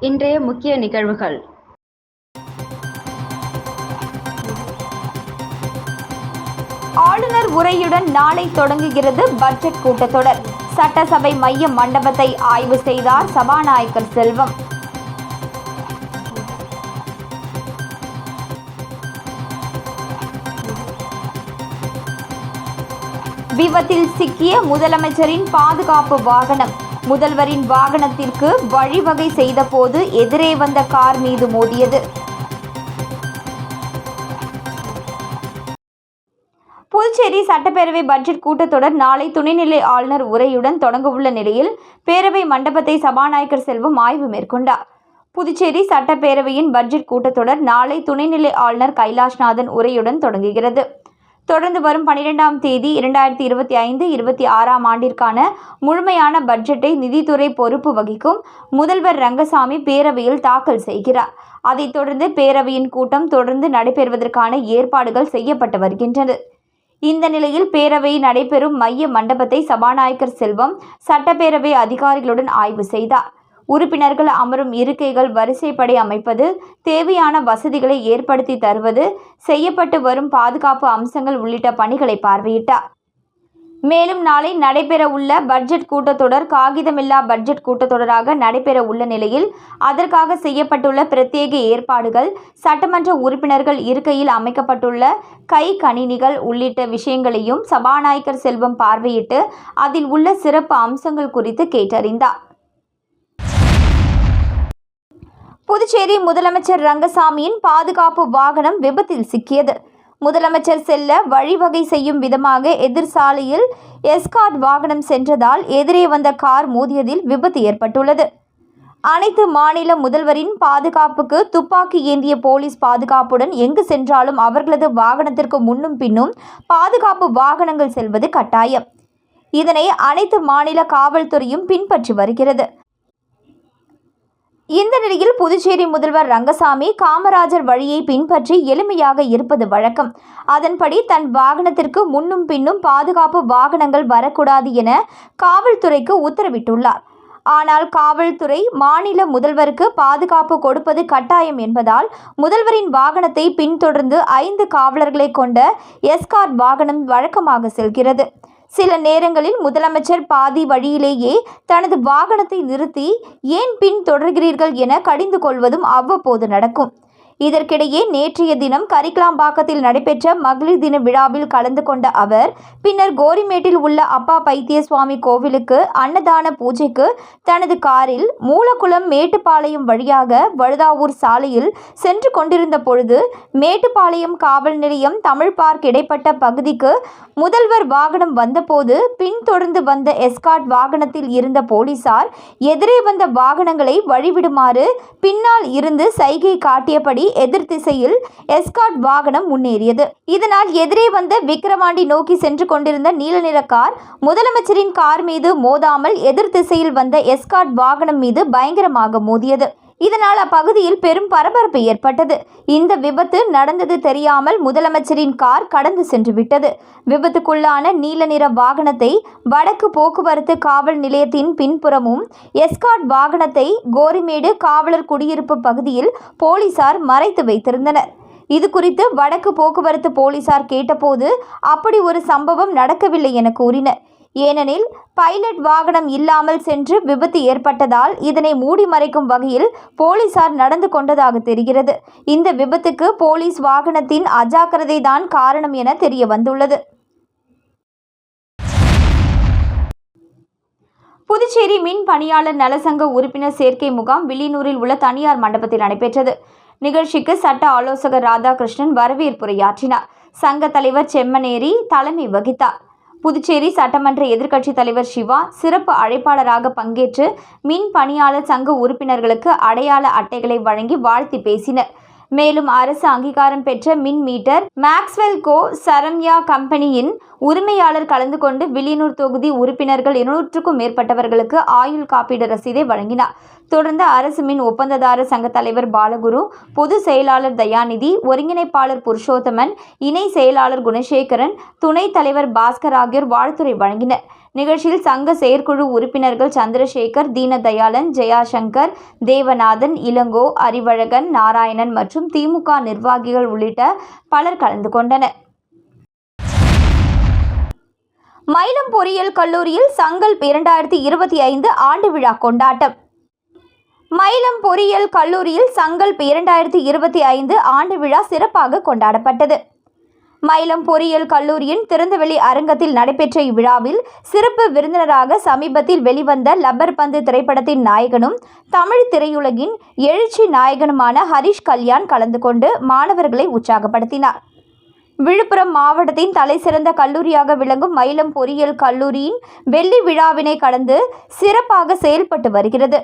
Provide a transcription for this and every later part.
இன்றைய முக்கிய நிகழ்வுகள். ஆளுநர் உரையுடன் நாளை தொடங்குகிறது பட்ஜெட் கூட்டத்தொடர். சட்டசபை மைய மண்டபத்தை ஆய்வு செய்தார் சபாநாயகர் செல்வம். விபத்தில் சிக்கிய முதலமைச்சரின் பாதுகாப்பு வாகனம். முதல்வரின் வாகனத்திற்கு வழிவகை செய்தபோது எதிரே வந்த கார் மீது மோதியது. புதுச்சேரி சட்டப்பேரவை பட்ஜெட் கூட்டத்தொடர் நாளை துணைநிலை ஆளுநர் உரையுடன் தொடங்கவுள்ள நிலையில் பேரவை மண்டபத்தை சபாநாயகர் செல்வம் ஆய்வு மேற்கொண்டார். புதுச்சேரி சட்டப்பேரவையின் பட்ஜெட் கூட்டத்தொடர் நாளை துணைநிலை ஆளுநர் கைலாஷ்நாதன் உரையுடன் தொடங்குகிறது. தொடர்ந்து வரும் 12ஆம் தேதி 2025-26ஆம் ஆண்டிற்கான முழுமையான பட்ஜெட்டை நிதித்துறை பொறுப்பு வகிக்கும் முதல்வர் ரங்கசாமி பேரவையில் தாக்கல் செய்கிறார். அதைத் தொடர்ந்து பேரவையின் கூட்டம் தொடர்ந்து நடைபெறுவதற்கான ஏற்பாடுகள் செய்யப்பட்டு வருகின்றன. இந்த நிலையில் பேரவை நடைபெறும் மைய மண்டபத்தை சபாநாயகர் செல்வம் சட்டப்பேரவை அதிகாரிகளுடன் ஆய்வு செய்தார். உறுப்பினர்கள் அமரும் இருக்கைகள் வரிசைப்படி அமைப்பது, தேவையான வசதிகளை ஏற்படுத்தி தருவது, செய்யப்பட்டு வரும் பாதுகாப்பு அம்சங்கள் உள்ளிட்ட பணிகளை பார்வையிட்டார். மேலும் நாளை நடைபெற உள்ள பட்ஜெட் கூட்டத்தொடர் காகிதமில்லா பட்ஜெட் கூட்டத்தொடராக நடைபெற உள்ள நிலையில் அதற்காக செய்யப்பட்டுள்ள பிரத்யேக ஏற்பாடுகள், சட்டமன்ற உறுப்பினர்கள் இருக்கையில் அமைக்கப்பட்டுள்ள கை கணினிகள் உள்ளிட்ட விஷயங்களையும் சபாநாயகர் செல்வம் பார்வையிட்டு அதில் உள்ள சிறப்பு அம்சங்கள் குறித்து கேட்டறிந்தார். புதுச்சேரி முதலமைச்சர் ரங்கசாமியின் பாதுகாப்பு வாகனம் விபத்தில் சிக்கியது. முதலமைச்சர் செல்ல வழிவகை செய்யும் விதமாக எதிர் சாலையில் எஸ்கார்ட் வாகனம் சென்றதால் எதிரே வந்த கார் மோதியதில் விபத்து ஏற்பட்டுள்ளது. அனைத்து மாநில முதல்வரின் பாதுகாப்புக்கு துப்பாக்கி ஏந்திய போலீஸ் பாதுகாப்புடன் எங்கு சென்றாலும் அவர்களது வாகனத்திற்கு முன்னும் பின்னும் பாதுகாப்பு வாகனங்கள் செல்வது கட்டாயம். இதனை அனைத்து மாநில காவல்துறையும் பின்பற்றி வருகிறது. இந்த நிலையில் புதுச்சேரி முதல்வர் ரங்கசாமி காமராஜர் வழியை பின்பற்றி எளிமையாக இருப்பது வழக்கம். அதன்படி தன் வாகனத்திற்கு முன்னும் பின்னும் பாதுகாப்பு வாகனங்கள் வரக்கூடாது என காவல்துறைக்கு உத்தரவிட்டுள்ளார். ஆனால் காவல்துறை மாநில முதல்வருக்கு பாதுகாப்பு கொடுப்பது கட்டாயம் என்பதால் முதல்வரின் வாகனத்தை பின்தொடர்ந்து 5 காவலர்களை கொண்ட எஸ்கார்ட் வாகனம் வழக்கமாக செல்கிறது. சில நேரங்களில் முதலமைச்சர் பாதி வழியிலேயே தனது வாகனத்தை நிறுத்தி ஏன் பின் தொடர்கிறீர்கள் என கடிந்து கொள்வதும் அவ்வப்போது நடக்கும். இதற்கிடையே நேற்றைய தினம் கரிக்கலாம்பாக்கத்தில் நடைபெற்ற மகளிர் தின விழாவில் கலந்து கொண்ட அவர் பின்னர் கோரிமேட்டில் உள்ள அப்பா பைத்தியசுவாமி கோவிலுக்கு அன்னதான பூஜைக்கு தனது காரில் மூலக்குளம் மேட்டுப்பாளையம் வழியாக வழுதாவூர் சாலையில் சென்று கொண்டிருந்த பொழுது மேட்டுப்பாளையம் காவல் நிலையம் தமிழ் பார்க் இடைப்பட்ட பகுதிக்கு முதல்வர் வாகனம் வந்தபோது பின்தொடர்ந்து வந்த எஸ்கார்ட் வாகனத்தில் இருந்த போலீசார் எதிரே வந்த வாகனங்களை வழிவிடுமாறு பின்னால் இருந்து சைகை காட்டியபடி எதிர் திசையில் எஸ்கார்ட் வாகனம் முன்னேறியது. இதனால் எதிரே வந்த விக்கிரவாண்டி நோக்கி சென்று கொண்டிருந்த நீல நிற கார் முதலமைச்சரின் கார் மீது மோதாமல் எதிர் திசையில் வந்த எஸ்கார்ட் வாகனம் மீது பயங்கரமாக மோதியது. இதனால் அப்பகுதியில் பெரும் பரபரப்பு ஏற்பட்டது. இந்த விபத்து நடந்தது தெரியாமல் முதலமைச்சரின் கார் கடந்து சென்று விட்டது. விபத்துக்குள்ளான நீல நிற வாகனத்தை வடக்கு போக்குவரத்து காவல் நிலையத்தின் பின்புறமும், எஸ்கார்ட் வாகனத்தை கோரிமேடு காவலர் குடியிருப்பு பகுதியில் போலீசார் மறைத்து வைத்திருந்தனர். இது குறித்து வடக்கு போக்குவரத்து போலீசார் கேட்டபோது அப்படி ஒரு சம்பவம் நடக்கவில்லை என கூறினர். ஏனெனில் பைலட் வாகனம் இல்லாமல் சென்று விபத்து ஏற்பட்டதால் இதனை மூடி மறைக்கும் வகையில் போலீசார் நடந்து கொண்டதாக தெரிகிறது. இந்த விபத்துக்கு போலீஸ் வாகனத்தின் அஜாக்கிரதை தான் காரணம் என தெரிய வந்துள்ளது. புதுச்சேரி மின் பணியாளர் நலசங்க உறுப்பினர் சேர்க்கை முகாம் வில்லியனூரில் உள்ள தனியார் மண்டபத்தில் நடைபெற்றது. நிகழ்ச்சிக்கு சட்ட ஆலோசகர் ராதாகிருஷ்ணன் வரவேற்புரையாற்றினார். சங்க தலைவர் செம்மனேரி தலைமை வகித்தார். புதுச்சேரி சட்டமன்ற எதிர்க்கட்சித் தலைவர் சிவா சிறப்பு அழைப்பாளராக பங்கேற்று மின் பணியாளர் சங்க உறுப்பினர்களுக்கு அடையாள அட்டைகளை வழங்கி வாழ்த்தி பேசினர். மேலும் அரசு அங்கீகாரம் பெற்ற மின் மீட்டர் மேக்ஸ்வெல் கோ சரம்யா கம்பெனியின் உரிமையாளர் கலந்து கொண்டு வில்லியனூர் தொகுதி உறுப்பினர்கள் 200க்கும் மேற்பட்டவர்களுக்கு ஆயுள் காப்பீடு ரசீதை வழங்கினார். தொடர்ந்து அரசு மின் ஒப்பந்ததாரர் சங்க தலைவர் பாலகுரு, பொதுச் செயலாளர் தயாநிதி, ஒருங்கிணைப்பாளர் புருஷோத்தமன், இணை செயலாளர் குணசேகரன், துணைத் தலைவர் பாஸ்கர் ஆகியோர் வாழ்த்துரை வழங்கினர். நிகழ்ச்சியில் சங்க செயற்குழு உறுப்பினர்கள் சந்திரசேகர், தீனதயாளன், ஜெயாசங்கர், தேவநாதன், இளங்கோ, அறிவழகன், நாராயணன் மற்றும் திமுக நிர்வாகிகள் உள்ளிட்ட பலர் கலந்து கொண்டனர். மயிலம் பொறியியல் கல்லூரியில் சங்கல்ப் 2025 ஆண்டு விழா கொண்டாட்டம். மயிலம் பொறியியல் கல்லூரியில் சங்கல்ப் 2025 ஆண்டு விழா சிறப்பாக கொண்டாடப்பட்டது. மயிலம் பொறியியல் கல்லூரியின் திறந்தவெளி அரங்கத்தில் நடைபெற்ற இவ்விழாவில் சிறப்பு விருந்தினராக சமீபத்தில் வெளிவந்த லப்பர் பந்து திரைப்படத்தின் நாயகனும் தமிழ் திரையுலகின் எழுச்சி நாயகனுமான ஹரிஷ் கல்யாண் கலந்து கொண்டு மாணவர்களை உற்சாகப்படுத்தினார். விழுப்புரம் மாவட்டத்தின் தலைசிறந்த கல்லூரியாக விளங்கும் மயிலம் பொறியியல் கல்லூரியின் வெள்ளி விழாவினை கடந்து சிறப்பாக செயல்பட்டு வருகிறது.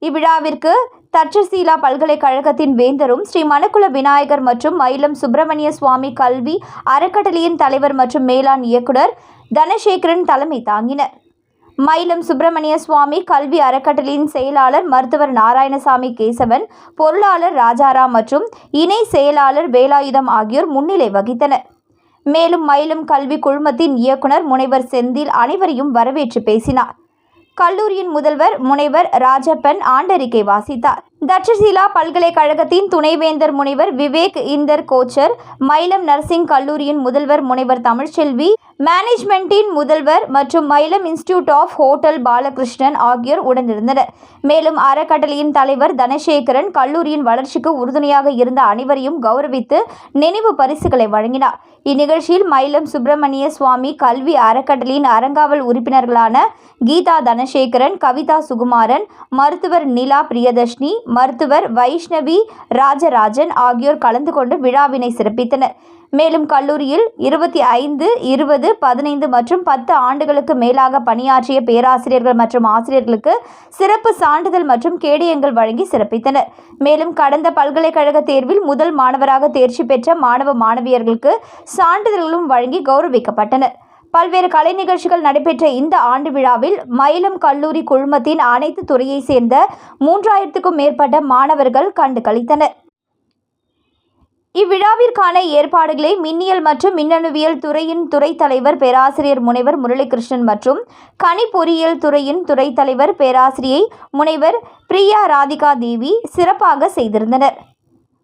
இவ்விழாவிற்கு தட்சசீலா பல்கலைக்கழகத்தின் வேந்தரும் ஸ்ரீ மணக்குள விநாயகர் மற்றும் மயிலம் சுப்பிரமணிய சுவாமி கல்வி அறக்கட்டளையின் தலைவர் மற்றும் மேலாண் இயக்குனர் தனசேகரன் தலைமை தாங்கினர். மயிலம் சுப்பிரமணிய சுவாமி கல்வி அறக்கட்டளையின் செயலாளர் மருத்துவர் நாராயணசாமி கேசவன், பொருளாளர் ராஜாராம் மற்றும் இணை செயலாளர் வேலாயுதம் ஆகியோர் முன்னிலை வகித்தனர். மேலும் மயிலம் கல்வி குழுமத்தின் இயக்குனர் முனைவர் செந்தில் அனைவரையும் வரவேற்று பேசினார். கல்லூரியின் முதல்வர் முனைவர் ராஜப்பன் ஆண்டறிக்கை வாசித்தார். தட்சசீலா பல்கலைக்கழகத்தின் துணைவேந்தர் முனைவர் விவேக் இந்தர் கோச்சர், மயிலம் நர்சிங் கல்லூரியின் முதல்வர் முனைவர் தமிழ்ச்செல்வி, மேனேஜ்மெண்டின் முதல்வர் மற்றும் Mailam institute of hotel Balakrishnan ஆகியோர் உடனிருந்தனர். மேலும் அறக்கட்டளையின் தலைவர் தனசேகரன் கல்லூரியின் வளர்ச்சிக்கு உறுதுணையாக இருந்த அனைவரையும் கௌரவித்து நினைவு பரிசுகளை வழங்கினார். இந்நிகழ்ச்சியில் மயிலம் சுப்பிரமணிய சுவாமி கல்வி அறக்கட்டளையின் அறங்காவல் உறுப்பினர்களான கீதா தனசேகரன், கவிதா சுகுமாரன், மருத்துவர் நிலா பிரியதர்ஷினி, மருத்துவர் வைஷ்ணவி ராஜராஜன் ஆகியோர் கலந்து கொண்டு விழாவினை சிறப்பித்தனர். மேலும் கல்லூரியில் 25, 20, 15 மற்றும் 10 ஆண்டுகளுக்கு மேலாக பணியாற்றிய பேராசிரியர்கள் மற்றும் ஆசிரியர்களுக்கு சிறப்பு சான்றிதழ் மற்றும் கேடயங்கள் வழங்கி சிறப்பித்தனர். மேலும் கடந்த பல்கலைக்கழக தேர்வில் முதல் மாணவராக தேர்ச்சி பெற்ற மாணவ மாணவியர்களுக்கு சான்றிதழ்களும் வழங்கி கௌரவிக்கப்பட்டனர். பல்வேறு கலை நிகழ்ச்சிகள் நடைபெற்ற இந்த ஆண்டு விழாவில் மயிலம் கல்லூரி குழுமத்தின் அனைத்து துறையை சேர்ந்த 3000க்கும் மேற்பட்ட மாணவர்கள் கண்டு களித்தனர். இவ்விழாவிற்கான ஏற்பாடுகளை மின்னியல் மற்றும் மின்னணுவியல் துறையின் துறைத் தலைவர் பேராசிரியர் முனைவர் முரளிகிருஷ்ணன் மற்றும் கனி பொறியியல் துறையின் துறைத் தலைவர் பேராசிரியை முனைவர் பிரியா ராதிகா தேவி சிறப்பாக செய்திருந்தனர்.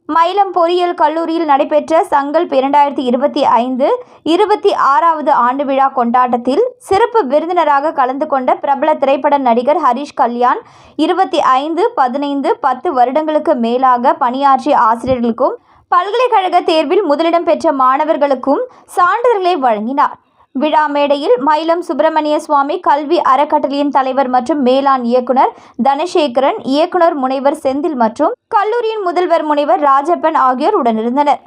மயிலம் பொறியியல் கல்லூரியில் நடைபெற்ற சங்கல்ப் 2025 26வது ஆண்டு விழா கொண்டாட்டத்தில் சிறப்பு விருந்தினராக கலந்து கொண்ட பிரபல திரைப்பட நடிகர் ஹரிஷ் கல்யாண் 25, 15, 10 வருடங்களுக்கு மேலாக பணியாற்றிய ஆசிரியர்களுக்கும் பல்கலைக்கழக தேர்வில் முதலிடம் பெற்ற மாணவர்களுக்கும் சான்றிதழ்களை வழங்கினார். விழா மேடையில் மயிலம் சுப்பிரமணிய சுவாமி கல்வி அறக்கட்டளையின் தலைவர் மற்றும் மேலாண் இயக்குனர் தனசேகரன், இயக்குனர் முனைவர் செந்தில் மற்றும் கல்லூரியின் முதல்வர் முனைவர் ராஜப்பன் ஆகியோர் உடனிருந்தனர்.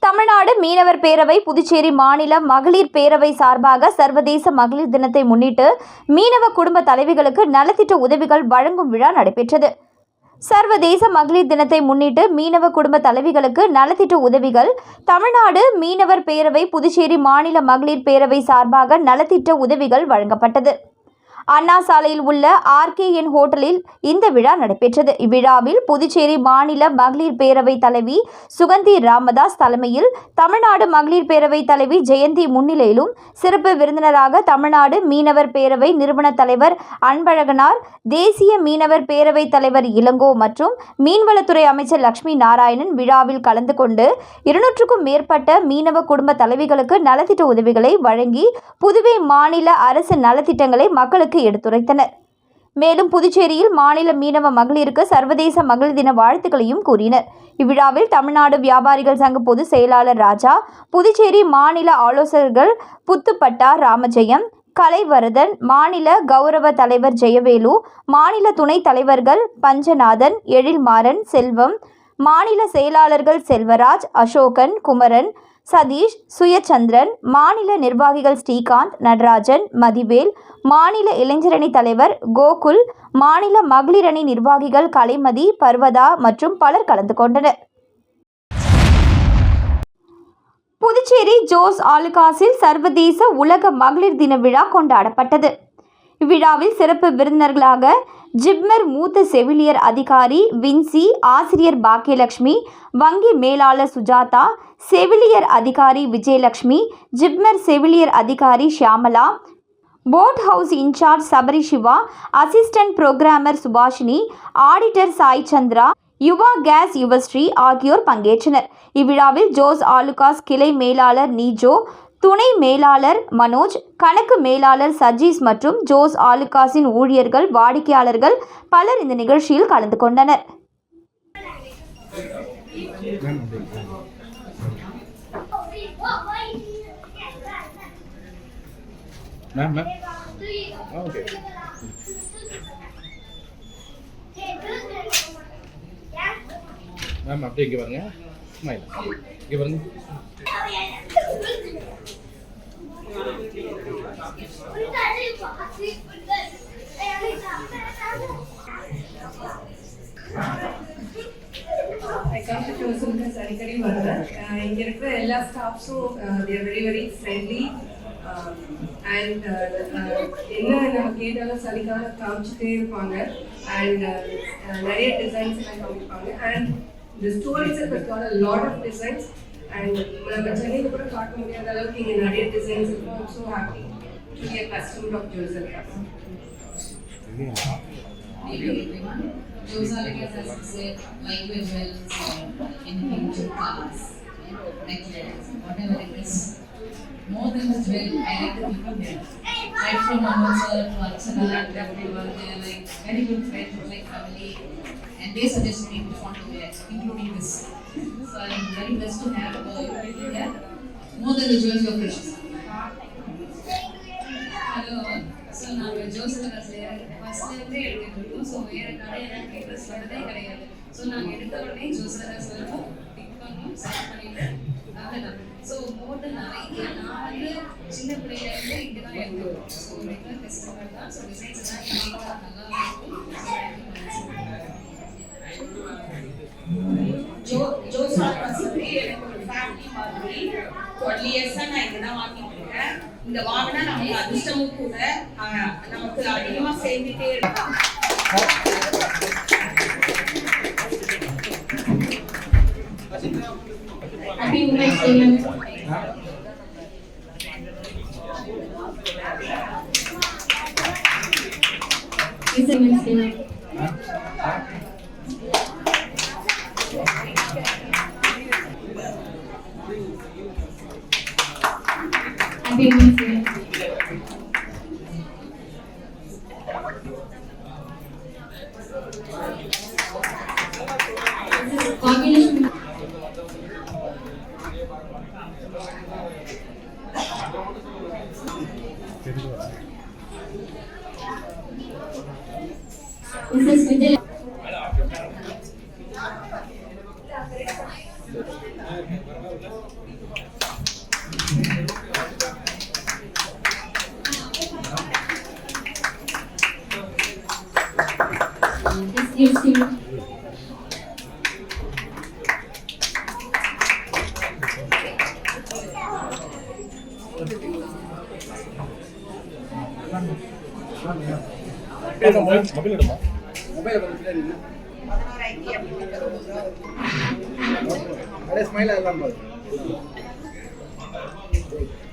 தமிழ்நாடு மீனவர் பேரவை புதுச்சேரி மாநில மகளிர் பேரவை சார்பாக சர்வதேச மகளிர் தினத்தை முன்னிட்டு மீனவ குடும்ப தலைவிகளுக்கு நலத்திட்ட உதவிகள் வழங்கும் விழா நடைபெற்றது. சர்வதேச மகளிர் தினத்தை முன்னிட்டு மீனவ குடும்ப தலைவிகளுக்கு நலத்திட்ட உதவிகள் தமிழ்நாடு மீனவர் பேரவை புதுச்சேரி மாநில மகளிர் பேரவை சார்பாக நலத்திட்ட உதவிகள் வழங்கப்பட்டது. அண்ணா சாலையில் உள்ள RKN ஹோட்டலில் இந்த விழா நடைபெற்றது. இவ்விழாவில் புதுச்சேரி மாநில மகளிர் பேரவை தலைவி சுகந்தி ராமதாஸ் தலைமையில், தமிழ்நாடு மகளிர் பேரவை தலைவி ஜெயந்தி முன்னிலையிலும், சிறப்பு விருந்தினராக தமிழ்நாடு மீனவர் பேரவை நிறுவன தலைவர் அன்பழகனார், தேசிய மீனவர் பேரவை தலைவர் இளங்கோ மற்றும் மீன்வளத்துறை அமைச்சர் லட்சுமி நாராயணன் விழாவில் கலந்து கொண்டு 200க்கும் மேற்பட்ட மீனவ குடும்ப தலைவிகளுக்கு நலத்திட்ட உதவிகளை வழங்கி புதுவை மாநில அரசு நலத்திட்டங்களை மக்களுக்கு எடுத்துரைத்தனர். மேலும் புதுச்சேரியில் மாநில மீனவ மகளிருக்கு சர்வதேச மகளிர் தின வாழ்த்துக்களையும் கூறினர். இவ்விழாவில் தமிழ்நாடு வியாபாரிகள் சங்க பொதுச் செயலாளர் ராஜா, புதுச்சேரி மாநில ஆலோசகர்கள் புத்துப்பட்டா ராமஜெயம், கலைவரதன், மாநில கௌரவ தலைவர் ஜெயவேலு, மாநில துணைத் தலைவர்கள் பஞ்சநாதன், எழில்மாறன், செல்வம், மாநில செயலாளர்கள் செல்வராஜ், அசோகன், குமரன், சதீஷ், சுயச்சந்திரன், மாநில நிர்வாகிகள் ஸ்ரீகாந்த், நடராஜன், மதிவேல், மாநில இளைஞரணி தலைவர் கோகுல், மாநில மகளிர் அணி நிர்வாகிகள் கலைமதி, பர்வதா மற்றும் பலர் கலந்து கொண்டனர். புதுச்சேரி ஜோஸ் ஆலுகாஸில் சர்வதேச உலக மகளிர் தின விழா கொண்டாடப்பட்டது. இவ்விழாவில் சிறப்பு விருந்தினர்களாக ஜிப்மர் மூத்த செவிலியர் அதிகாரி வின்சி, ஆசிரியர் பாக்கியலட்சுமி, வங்கி மேலாளர் சுஜாதா, செவிலியர் அதிகாரி விஜயலட்சுமி, ஜிப்மர் செவிலியர் அதிகாரி Shyamala, boat house in charge Sabari Siva, assistant programmer Subhashini, auditor Sai Chandra, Yuva gas Yuvasri ஆகியோர் பங்கேற்றனர். இவ்விழாவில் ஜோஸ் ஆலுகாஸ் கிளை மேலாளர் நீஜோ, துணை மேலாளர் மனோஜ், கணக்கு மேலாளர் சஜீஸ் மற்றும் ஜோஸ் ஆலுகாஸின் ஊழியர்கள், வாடிக்கையாளர்கள் பலர் இந்த நிகழ்ச்சியில் கலந்து கொண்டனர். மேம் அப்படியே இங்கே பாருங்க, ஸ்மைல் இங்கே பாருங்க. அடிக்கடி வருவேன். இங்கே இருக்கிற எல்லா ஸ்டாஃப்ஸும் வெரி ஃப்ரெண்ட்லி அண்ட் என்ன நம்ம கேட்டாலும் சலிக்காம காமிச்சிட்டே இருப்பாங்க. அண்ட் நிறைய டிசைன்ஸ் எல்லாம் காமிப்பாங்க. அண்ட் இந்த stories got a lot of designs. And நம்ம சென்னையில் கூட பார்க்க முடியாத அளவுக்கு இங்கே நிறைய டிசைன்ஸ் இருக்கும். I'm so happy to be a customer of Jose Alucas. Jose Alucas, as I said, lightweight wells, anything to cars, necklace, whatever it is. More than the jewel, I like the people there. Right from Mohammed sir to Archana, everyone, they are like very good friends, like family, and they suggested me which one to wear, including this. So I am very blessed to have you here. More than the jewels, you are precious. Hello. So now Jose Alucas first day எடுத்துட்டோம். So வேற கடையில interest வரதே கிடையாது. So நாங்கள் எடுத்த உடனே Jose Alucas வரும், big பண்ணோம், செலக்ட் பண்ணிட்டு அவ்வளோதான். ஸோ மோர் தென் நிறைய நான் வந்து சின்ன பிள்ளையிலேருந்து இங்கே தான் எடுத்துக்கிறோம். ஸோ ரெகுலர் கஸ்டமர் தான். ஸோ டிசைன்ஸ் எல்லாம் யூனிக்காக நல்லா இருக்கும். ஜோஸ் ஆலுகாஸ் வந்து எனக்கு ஒரு ஃபேமிலி மாதிரி 12 இயர்ஸாக நான் இங்கே தான் வாங்கிட்டு இருக்கேன். இந்த வாங்கினா நமக்கு அதிர்ஷ்டமும் கூட, நமக்கு அதிகமாக சேர்ந்துட்டே இருக்கும். Happy Women's Day, ma'am. It's a Women's Day, ma'am. Happy Women's Day. This is combination. This is Vijay. This gives you. Mobile எடுமா, மொபைல் அப்படியே ஸ்மைல் அதெல்லாம் பாரு.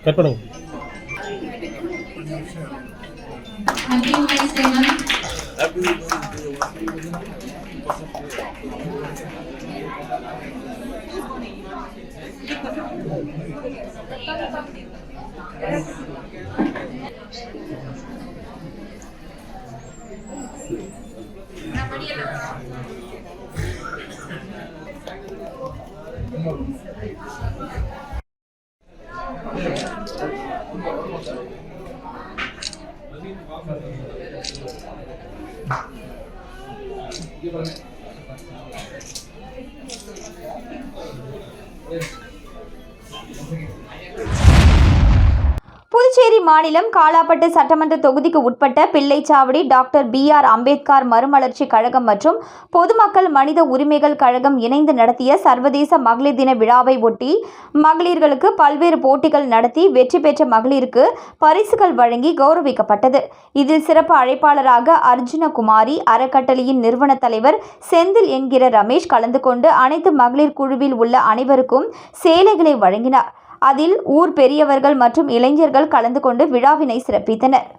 கட் பண்ணுங்க. Happy Women's Day, ma'am. Puducherry மாநிலம் காலாப்பட்டு சட்டமன்ற தொகுதிக்கு உட்பட்ட பிள்ளைச்சாவடி டாக்டர் BR அம்பேத்கர் மறுமலர்ச்சி கழகம் மற்றும் பொதுமக்கள் மனித உரிமைகள் கழகம் இணைந்து நடத்திய சர்வதேச மகளிர் தின விழாவை ஒட்டி மகளிர்களுக்கு பல்வேறு போட்டிகள் நடத்தி வெற்றி பெற்ற மகளிருக்கு பரிசுகள் வழங்கி கௌரவிக்கப்பட்டது. இதில் சிறப்பு அழைப்பாளராக அர்ஜுனகுமாரி அறக்கட்டளையின் நிறுவன தலைவர் செந்தில் என்கிற ரமேஷ் கலந்து கொண்டு அனைத்து மகளிர் குழுவில் உள்ள அனைவருக்கும் சேலைகளை வழங்கினார். அதில் ஊர் பெரியவர்கள் மற்றும் இளைஞர்கள் கலந்து கொண்டு விழாவினை சிறப்பித்தனர்.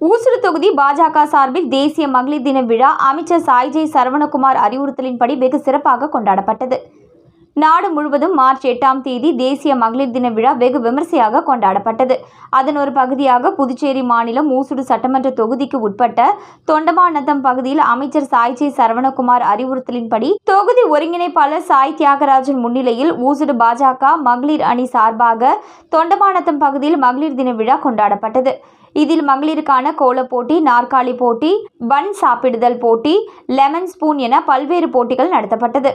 ஊசுடு தொகுதி பாஜக சார்பில் தேசிய மகளிர் தின விழா அமைச்சர் சாய்ஜே சரவணகுமார் அறிவுறுத்தலின்படி வெகு சிறப்பாக கொண்டாடப்பட்டது. நாடு முழுவதும் மார்ச் 8ஆம் தேதி தேசிய மகளிர் தின விழா வெகு விமர்சையாக கொண்டாடப்பட்டது. அதன் ஒரு பகுதியாக புதுச்சேரி மாநிலம் ஊசுடு சட்டமன்ற தொகுதிக்கு உட்பட்ட தொண்டமாநத்தம் பகுதியில் அமைச்சர் சாய்ஜே சரவணகுமார் அறிவுறுத்தலின்படி தொகுதி ஒருங்கிணைப்பாளர் சாய் தியாகராஜன் முன்னிலையில் ஊசுடு பாஜக மகளிர் அணி சார்பாக தொண்டமாநத்தம் பகுதியில் மகளிர் தின விழா கொண்டாடப்பட்டது. இதில் மகளிருக்கான கோலப் போட்டி, நாற்காலி போட்டி, பன் சாப்பிடுதல் போட்டி, லெமன் ஸ்பூன் என பல்வேறு போட்டிகள் நடத்தப்பட்டது.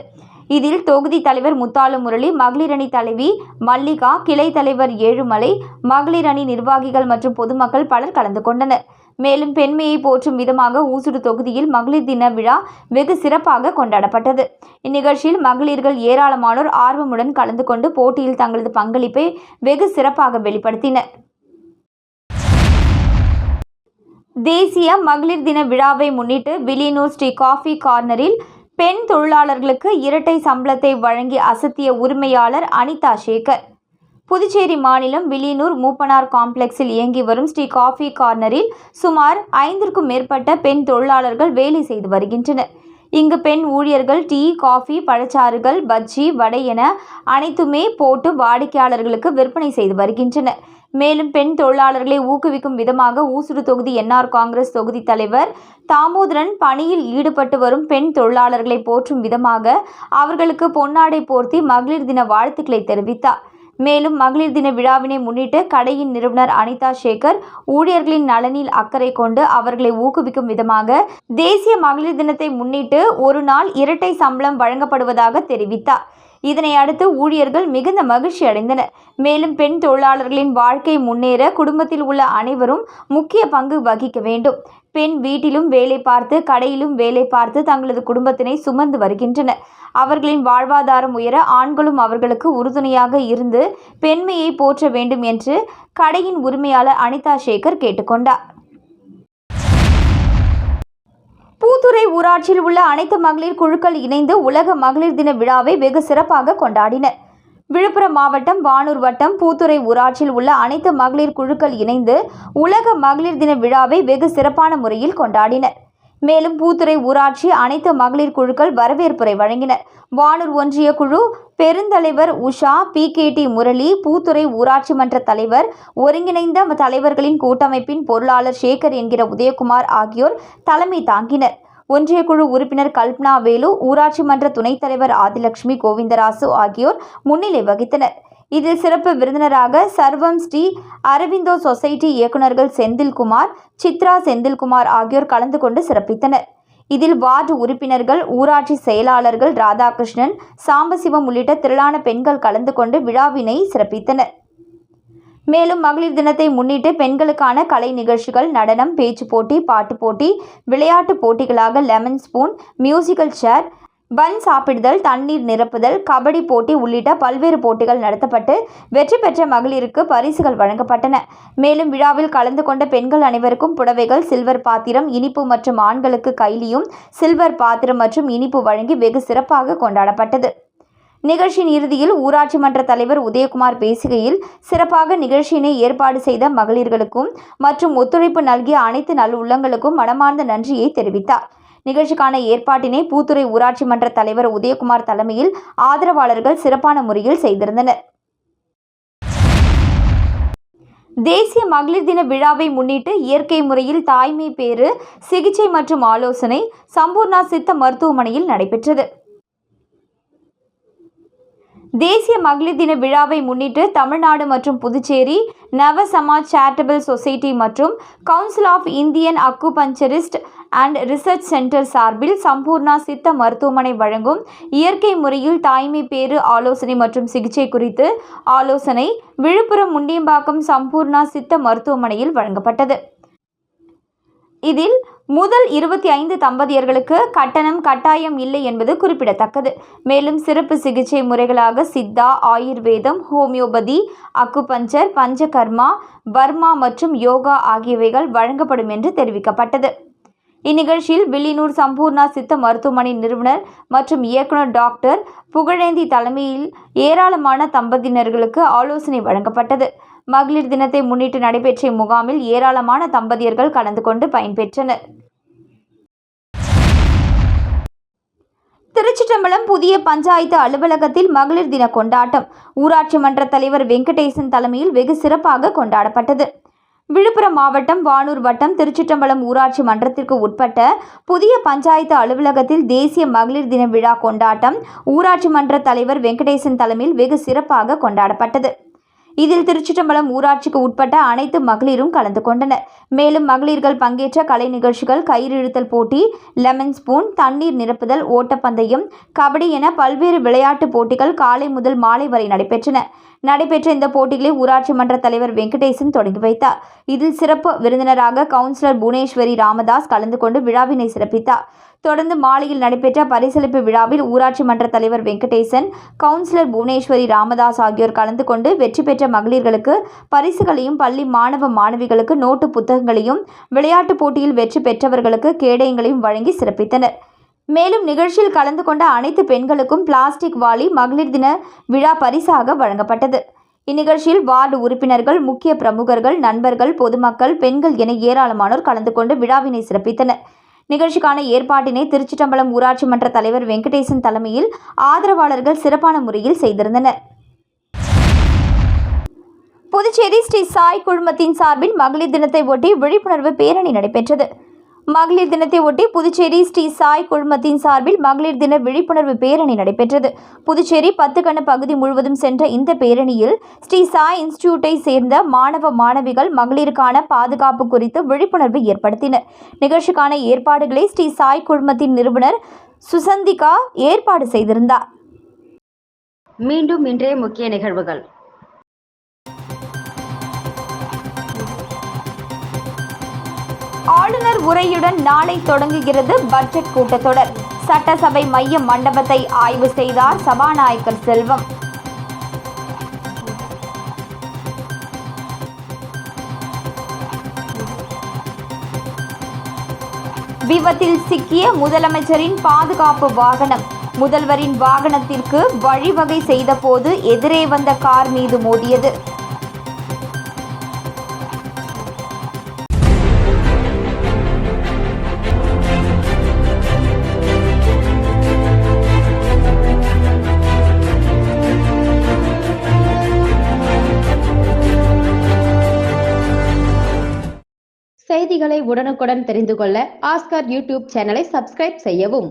இதில் தொகுதி தலைவர் முத்தாலு முரளி, மகளிர் அணி தலைவி மல்லிகா, கிளை தலைவர் ஏழுமலை, மகளிர் அணி நிர்வாகிகள் மற்றும் பொதுமக்கள் பலர் கலந்து கொண்டனர். மேலும் பெண்மையை போற்றும் விதமாக ஊசுடு தொகுதியில் மகளிர் தின விழா வெகு சிறப்பாக கொண்டாடப்பட்டது. இந்நிகழ்ச்சியில் மகளிர்கள் ஏராளமானோர் ஆர்வமுடன் கலந்து கொண்டு போட்டியில் தங்களது பங்களிப்பை வெகு சிறப்பாக வெளிப்படுத்தினர். தேசிய மகளிர் தின விழாவை முன்னிட்டு வில்லியனூர் ஸ்ரீ காஃபி கார்னரில் பெண் தொழிலாளர்களுக்கு இரட்டை சம்பளத்தை வழங்கி அசத்திய உரிமையாளர் அனிதா சேகர். புதுச்சேரி மாநிலம் வில்லியனூர் மூப்பனார் காம்ப்ளெக்ஸில் இயங்கி வரும் ஸ்ரீ காஃபி கார்னரில் சுமார் 5க்கும் மேற்பட்ட பெண் தொழிலாளர்கள் வேலை செய்து வருகின்றனர். இங்கு பெண் ஊழியர்கள் டீ, காஃபி, பழச்சாறுகள், பஜ்ஜி, வடை என அனைத்துமே போட்டு வாடிக்கையாளர்களுக்கு விற்பனை செய்து வருகின்றனர். மேலும் பெண் தொழிலாளர்களை ஊக்குவிக்கும் விதமாக ஊசுடு தொகுதி NR காங்கிரஸ் தொகுதி தலைவர் தாமோதரன் பணியில் ஈடுபட்டு வரும் பெண் தொழிலாளர்களை போற்றும் விதமாக அவர்களுக்கு பொன்னாடை போர்த்தி மகளிர் தின வாழ்த்துக்களை தெரிவித்தார். மேலும் மகளிர் தின விழாவினை முன்னிட்டு கடையின் நிறுவனர் அனிதா சேகர் ஊழியர்களின் நலனில் அக்கறை கொண்டு அவர்களை ஊக்குவிக்கும் விதமாக தேசிய மகளிர் தினத்தை முன்னிட்டு ஒரு நாள் இரட்டை சம்பளம் வழங்கப்படுவதாக தெரிவித்தார். இதனை அடுத்து ஊழியர்கள் மிகுந்த மகிழ்ச்சி அடைந்தனர். மேலும் பெண் தொழிலாளர்களின் வாழ்க்கை முன்னேற குடும்பத்தில் உள்ள அனைவரும் முக்கிய பங்கு வகிக்க வேண்டும். பெண் வீட்டிலும் வேலை பார்த்து கடையிலும் வேலை பார்த்து தங்களது குடும்பத்தினை சுமந்து வருகின்றனர். அவர்களின் வாழ்வாதாரம் உயர ஆண்களும் அவர்களுக்கு உறுதுணையாக இருந்து பெண்மையை போற்ற வேண்டும் என்று கடையின் உரிமையாளர் அனிதா சேகர் கேட்டுக்கொண்டார். பூத்துறை ஊராட்சியில் உள்ள அனைத்து மகளிர் குழுக்கள் இணைந்து உலக மகளிர் தின விழாவை வெகு சிறப்பாக கொண்டாடினர். விழுப்புரம் மாவட்டம் வானூர் வட்டம் பூத்துறை ஊராட்சியில் உள்ள அனைத்து மகளிர் குழுக்கள் இணைந்து உலக மகளிர் தின விழாவை வெகு சிறப்பான முறையில் கொண்டாடினர். மேலும் பூத்துறை ஊராட்சி அனைத்து மகளிர் குழுக்கள் வரவேற்புரை வழங்கினர். வானூர் ஒன்றிய குழு பெருந்தலைவர் உஷா, PKT முரளி, பூத்துறை ஊராட்சி மன்ற தலைவர், ஒருங்கிணைந்த தலைவர்களின் கூட்டமைப்பின் பொருளாளர் சேகர் என்கிற உதயகுமார் ஆகியோர் தலைமை தாங்கினர். ஒன்றிய குழு உறுப்பினர் கல்பனா வேலு, ஊராட்சி மன்ற துணைத் தலைவர் ஆதிலட்சுமி கோவிந்தராசு ஆகியோர் முன்னிலை வகித்தனர். இதில் சிறப்பு விருந்தினராக சர்வம் ஸ்ரீ அரவிந்தோ சொசைட்டி இயக்குநர்கள் செந்தில்குமார், சித்ரா செந்தில்குமார் ஆகியோர் கலந்து கொண்டு சிறப்பித்தனர். இதில் வார்டு உறுப்பினர்கள், ஊராட்சி செயலாளர்கள் ராதாகிருஷ்ணன், சாம்பசிவம் உள்ளிட்ட திரளான பெண்கள் கலந்து கொண்டு விழாவினை சிறப்பித்தனர். மேலும் மகளிர் தினத்தை முன்னிட்டு பெண்களுக்கான கலை நிகழ்ச்சிகள், நடனம், பேச்சு போட்டி, பாட்டு போட்டி, விளையாட்டு போட்டிகளாக லெமன் ஸ்பூன், மியூசிக்கல் சேர், பன் சாப்பிடுதல், தண்ணீர் நிரப்புதல், கபடி போட்டி உள்ளிட்ட பல்வேறு போட்டிகள் நடத்தப்பட்டு வெற்றி பெற்ற மகளிருக்கு பரிசுகள் வழங்கப்பட்டன. மேலும் விழாவில் கலந்து கொண்ட பெண்கள் அனைவருக்கும் புடவைகள், சில்வர் பாத்திரம், இனிப்பு மற்றும் ஆண்களுக்கு கைலியும் சில்வர் பாத்திரம் மற்றும் இனிப்பு வழங்கி வெகு சிறப்பாக கொண்டாடப்பட்டது. நிகழ்ச்சியின் இறுதியில் ஊராட்சி மன்ற தலைவர் உதயகுமார் பேசுகையில், சிறப்பாக நிகழ்ச்சியினை ஏற்பாடு செய்த மகளிர்களுக்கும் மற்றும் ஒத்துழைப்பு நல்கிய அனைத்து நல் உள்ளங்களுக்கும் மனமார்ந்த நன்றியை தெரிவித்தார். நிகழ்ச்சிக்கான ஏற்பாட்டினை பூத்துறை ஊராட்சி மன்ற தலைவர் உதயகுமார் தலைமையில் ஆதரவாளர்கள் சிறப்பான முறையில் செய்திருந்தனர். தேசிய மகளிர் தின விழாவை முன்னிட்டு இயற்கை முறையில் தாய்மை பேறு சிகிச்சை மற்றும் ஆலோசனை சம்பூர்ணா சித்த மருத்துவமனையில் நடைபெற்றது. தேசிய மகளிர் தின விழாவை முன்னிட்டு தமிழ்நாடு மற்றும் புதுச்சேரி நவ சமாஜ் சேரிட்டபிள் சொசைட்டி மற்றும் council of Indian acupuncturist and research centre சார்பில் சம்பூர்ணா சித்த மருத்துவமனை வழங்கும் இயற்கை முறையில் தாய்மை பேறு ஆலோசனை மற்றும் சிகிச்சை குறித்து ஆலோசனை விழுப்புரம் முண்டியம்பாக்கம் சம்பூர்ணா சித்த மருத்துவமனையில் வழங்கப்பட்டது. இதில் முதல் 25 தம்பதியர்களுக்கு கட்டணம் கட்டாயம் இல்லை என்பது குறிப்பிடத்தக்கது. மேலும் சிறப்பு சிகிச்சை முறைகளாக சித்தா, ஆயுர்வேதம், ஹோமியோபதி, அக்குபஞ்சர், பஞ்சகர்மா, பர்மா மற்றும் யோகா ஆகியவைகள் வழங்கப்படும் என்று தெரிவிக்கப்பட்டது. இந்நிகழ்ச்சியில் வில்லியனூர் சம்பூர்ணா சித்த மருத்துவமனை நிறுவனர் மற்றும் இயக்குனர் டாக்டர் புகழேந்தி தலைமையில் ஏராளமான தம்பதியினர்களுக்கு ஆலோசனை வழங்கப்பட்டது. மகளிர் தினத்தை முன்னிட்டு நடைபெற்ற இம்முகாமில் ஏராளமான தம்பதியர்கள் கலந்து கொண்டு பயன்பெற்றனர். திருச்சிற்றம்பலம் புதிய பஞ்சாயத்து அலுவலகத்தில் மகளிர் தின கொண்டாட்டம் ஊராட்சி மன்ற தலைவர் வெங்கடேசன் தலைமையில் வெகு சிறப்பாக கொண்டாடப்பட்டது. விழுப்புரம் மாவட்டம் வானூர் வட்டம் திருச்சிற்றம்பலம் ஊராட்சி மன்றத்திற்கு உட்பட்ட புதிய பஞ்சாயத்து அலுவலகத்தில் தேசிய மகளிர் தின விழா கொண்டாட்டம் ஊராட்சி மன்ற தலைவர் வெங்கடேசன் தலைமையில் வெகு சிறப்பாக கொண்டாடப்பட்டது. இதில் திருச்சிற்றம்பலம் ஊராட்சிக்கு உட்பட்ட அனைத்து மகளிரும் கலந்து கொண்டனர். மேலும் மகளிர்கள் பங்கேற்ற கலை நிகழ்ச்சிகள், கயிறு இழுத்தல் போட்டி, லெமன் ஸ்பூன், தண்ணீர் நிரப்புதல், ஓட்டப்பந்தயம், கபடி என பல்வேறு விளையாட்டுப் போட்டிகள் காலை முதல் மாலை வரை நடைபெற்ற இந்த போட்டிகளை ஊராட்சி மன்ற தலைவர் வெங்கடேசன் தொடங்கி வைத்தார். இதில் சிறப்பு விருந்தினராக கவுன்சிலர் புவனேஸ்வரி ராமதாஸ் கலந்து கொண்டு விழாவினை சிறப்பித்தார். தொடர்ந்து மாலையில் நடைபெற்ற பரிசளிப்பு விழாவில் ஊராட்சி மன்ற தலைவர் வெங்கடேசன், கவுன்சிலர் புவனேஸ்வரி ராமதாஸ் ஆகியோர் கலந்து கொண்டு வெற்றி பெற்ற மகளிர்களுக்கு பரிசுகளையும், பள்ளி மாணவ மாணவிகளுக்கு நோட்டு புத்தகங்களையும், விளையாட்டுப் போட்டியில் வெற்றி பெற்றவர்களுக்கு கேடயங்களையும் வழங்கி சிறப்பித்தனர். மேலும் நிகழ்ச்சியில் கலந்து கொண்ட அனைத்து பெண்களுக்கும் பிளாஸ்டிக் வாளி மகளிர் தின விழா பரிசாக வழங்கப்பட்டது. இந்நிகழ்ச்சியில் வார்டு உறுப்பினர்கள், முக்கிய பிரமுகர்கள், நண்பர்கள், பொதுமக்கள், பெண்கள் என ஏராளமானோர் கலந்து கொண்டு விழாவினை சிறப்பித்தனர். நிகழ்ச்சிக்கான ஏற்பாட்டினை திருச்சிற்றம்பலம் ஊராட்சி மன்ற தலைவர் வெங்கடேசன் தலைமையில் ஆதரவாளர்கள் சிறப்பான முறையில் செய்திருந்தனர். புதுச்சேரி ஸ்ரீ சாய் குழுமத்தின் சார்பில் மகளிர் தினத்தை ஒட்டி விழிப்புணர்வு பேரணி நடைபெற்றது. மகளிர் தினத்தை ஒட்டி புதுச்சேரி ஸ்ரீ சாய் குழுமத்தின் சார்பில் மகளிர் தின விழிப்புணர்வு பேரணி நடைபெற்றது. புதுச்சேரி 10 கண பகுதி முழுவதும் சென்ற இந்த பேரணியில் ஸ்ரீ சாய் இன்ஸ்டிடியூட்டை சேர்ந்த மாணவ மாணவிகள் மகளிருக்கான பாதுகாப்பு குறித்து விழிப்புணர்வு ஏற்படுத்தினர். நிகழ்ச்சிக்கான ஏற்பாடுகளை ஸ்ரீ சாய் குழுமத்தின் நிறுவனர் சுசந்திகா ஏற்பாடு செய்திருந்தார். மீண்டும் இன்றைய முக்கிய நிகழ்வுகள். ஆளுநர் உரையுடன் நாளை தொடங்குகிறது பட்ஜெட் கூட்டத்தொடர். சட்டசபை மைய மண்டபத்தை ஆய்வு செய்தார் சபாநாயகர் செல்வம். விபத்தில் சிக்கிய முதலமைச்சரின் பாதுகாப்பு வாகனம். முதல்வரின் வாகனத்திற்கு வழிவகை செய்தபோது எதிரே வந்த கார் மீது மோதியது. செய்திகளை உடனுக்குடன் தெரிந்து கொள்ள ஆஸ்கார் யூடியூப் சேனலை சப்ஸ்கிரைப் செய்யவும்.